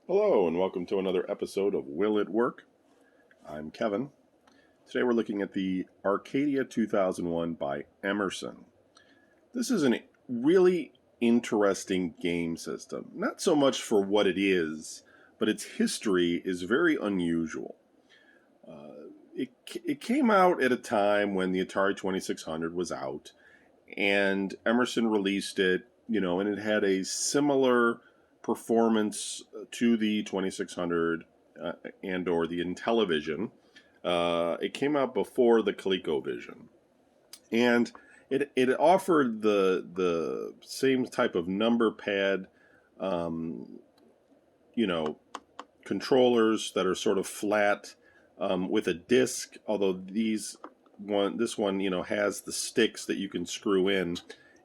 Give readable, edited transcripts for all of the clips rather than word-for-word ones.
Hello, and welcome to another episode of Will It Work? I'm Kevin. Today we're looking at the Arcadia 2001 by Emerson. This is a really interesting game system. Not so much for what it is, but its history is very unusual. It came out at a time when the Atari 2600 was out, and Emerson released it, and it had a similar performance to the 2600 and or the Intellivision. It came out before the ColecoVision, and it offered the same type of number pad, um, you know, controllers that are sort of flat with a disc. Although this one, has the sticks that you can screw in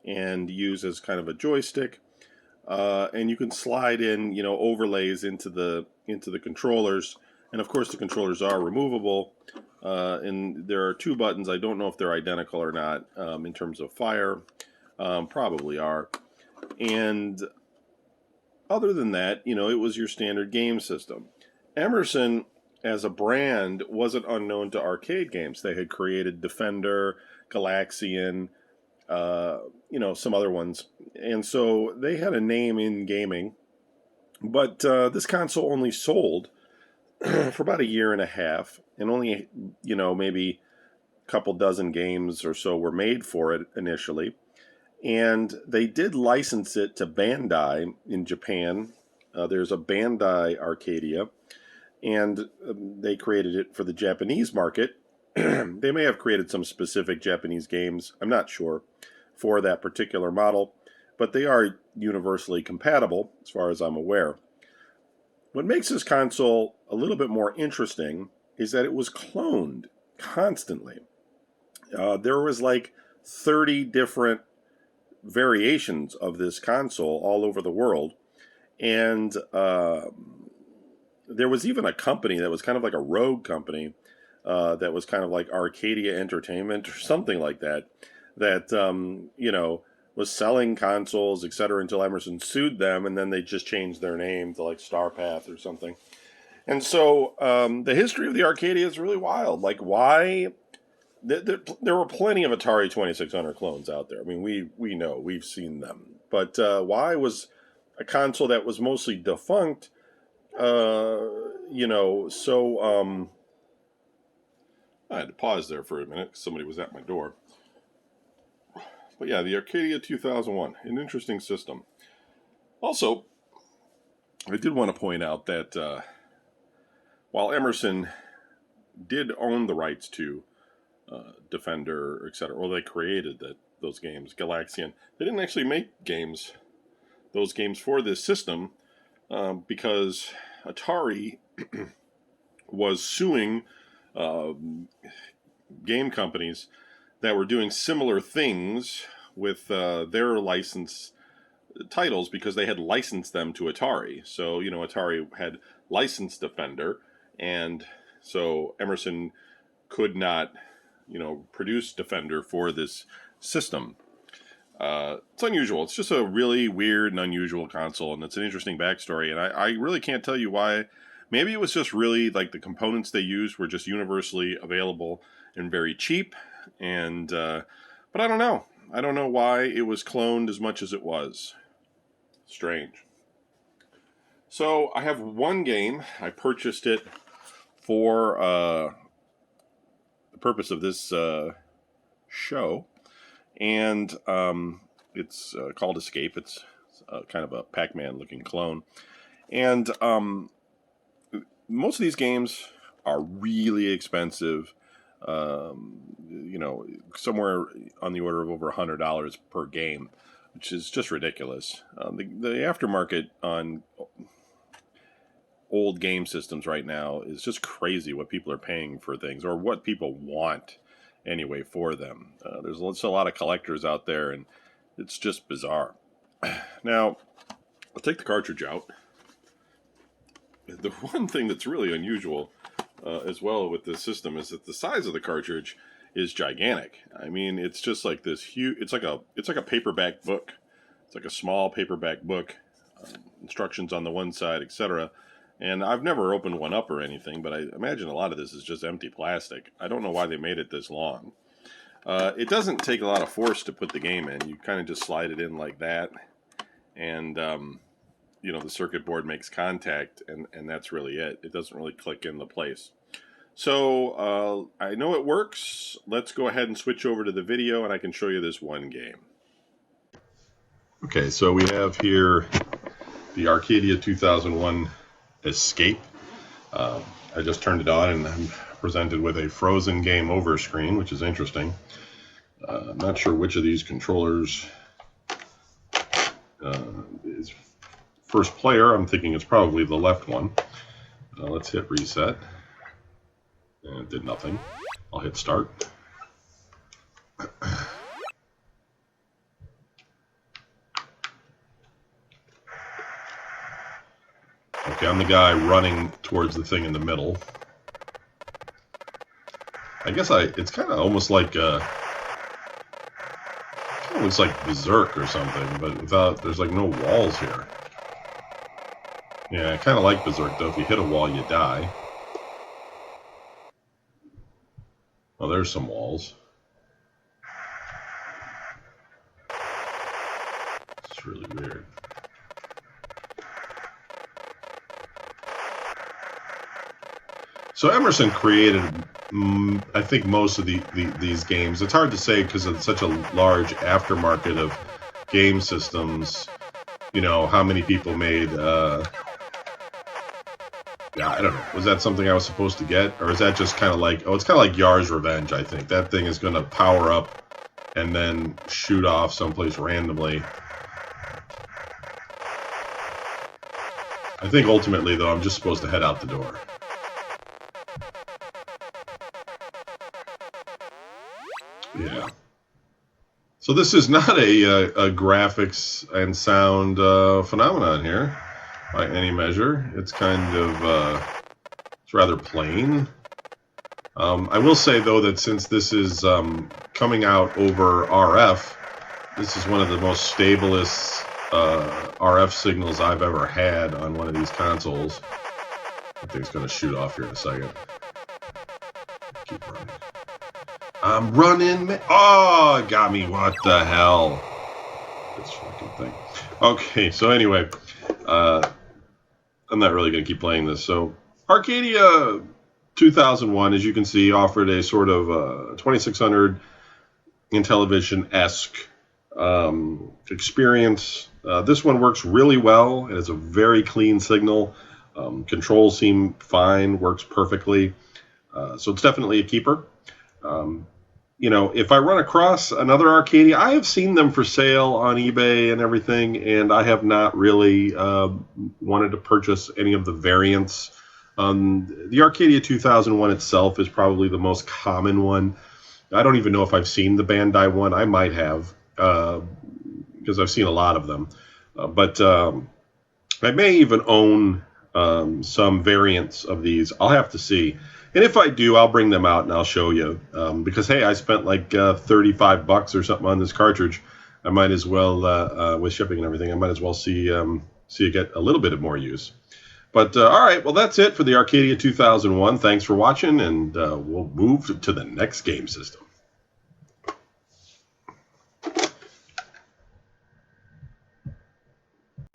and use as kind of a joystick. And you can slide in, overlays into the controllers, and of course the controllers are removable. And there are two buttons. I don't know if they're identical or not in terms of fire. Probably are. And other than that, it was your standard game system. Emerson, as a brand, wasn't unknown to arcade games. They had created Defender, Galaxian, some other ones. And so they had a name in gaming. But this console only sold for about a year and a half. And only, maybe a couple dozen games or so were made for it initially. And they did license it to Bandai in Japan. There's a Bandai Arcadia. And they created it for the Japanese market. They may have created some specific Japanese games, I'm not sure, for that particular model, but they are universally compatible as far as I'm aware. What makes this console a little bit more interesting is that it was cloned constantly. There was like 30 different variations of this console all over the world, and there was even a company that was kind of like a rogue company that was kind of like Arcadia Entertainment or something like that, was selling consoles, etc., until Emerson sued them, and then they just changed their name to like Starpath or something. And so the history of the Arcadia is really wild. Like, why? There were plenty of Atari 2600 clones out there. I mean, we know, we've seen them. But why was a console that was mostly defunct, I had to pause there for a minute because somebody was at my door. But yeah, the Arcadia 2001, an interesting system. Also, I did want to point out that while Emerson did own the rights to Defender, etc., or they created those games, Galaxian, they didn't actually make those games for this system because Atari was suing game companies that were doing similar things with their license titles because they had licensed them to Atari. So, Atari had licensed Defender, and so Emerson could not, produce Defender for this system. It's unusual. It's just a really weird and unusual console, and it's an interesting backstory, and I really can't tell you why. Maybe it was just really like the components they used were just universally available and very cheap, and but I don't know. I don't know why it was cloned as much as it was. Strange. So I have one game. I purchased it for the purpose of this show, and it's called Escape. It's kind of a Pac-Man looking clone, and most of these games are really expensive. Somewhere on the order of over $100 per game, which is just ridiculous. The aftermarket on old game systems right now is just crazy what people are paying for things, or what people want anyway for them. There's a lot of collectors out there, and it's just bizarre. Now, I'll take the cartridge out. The one thing that's really unusual as well with this system is that the size of the cartridge is gigantic. I mean, it's just like this huge. It's like a paperback book. It's like a small paperback book, instructions on the one side, etc. And I've never opened one up or anything, but I imagine a lot of this is just empty plastic. I don't know why they made it this long. It doesn't take a lot of force to put the game in. You kind of just slide it in like that, and the circuit board makes contact, and that's really it. It doesn't really click into place. So I know it works. Let's go ahead and switch over to the video, and I can show you this one game. Okay, so we have here the Arcadia 2001 Escape. I just turned it on, and I'm presented with a frozen game over screen, which is interesting. I'm not sure which of these controllers is first player. I'm thinking it's probably the left one. Let's hit reset. And it did nothing. I'll hit start. Okay, I'm the guy running towards the thing in the middle. I guess it's kind of almost like looks like Berserk or something, but there's like no walls here. Yeah, I kind of like Berserk though. If you hit a wall, you die. Oh, there's some walls. It's really weird. So Emerson created, I think, most of these games. It's hard to say because it's such a large aftermarket of game systems. You know, how many people made... yeah, I don't know. Was that something I was supposed to get? Or is that just kind of like... Oh, it's kind of like Yar's Revenge, I think. That thing is going to power up and then shoot off someplace randomly. I think ultimately, though, I'm just supposed to head out the door. Yeah. So this is not a graphics and sound phenomenon here by any measure. It's kind of it's rather plain. I will say though that since this is coming out over RF, this is one of the most stablest RF signals I've ever had on one of these consoles. I think it's going to shoot off here in a second. Keep running. I'm running. Oh, it got me. What the hell? This fucking thing. Okay, so anyway, I'm not really going to keep playing this. So, Arcadia 2001, as you can see, offered a sort of 2600 Intellivision-esque experience. This one works really well. It has a very clean signal. Controls seem fine, works perfectly. So it's definitely a keeper. If I run across another Arcadia, I have seen them for sale on eBay and everything, and I have not really wanted to purchase any of the variants. The Arcadia 2001 itself is probably the most common one. I don't even know if I've seen the Bandai one. I might have, because I've seen a lot of them. But I may even own some variants of these. I'll have to see. And if I do, I'll bring them out and I'll show you. Because, hey, I spent like $35 or something on this cartridge. I might as well, with shipping and everything, I might as well see it get a little bit of more use. But, all right, well, that's it for the Arcadia 2001. Thanks for watching, and we'll move to the next game system.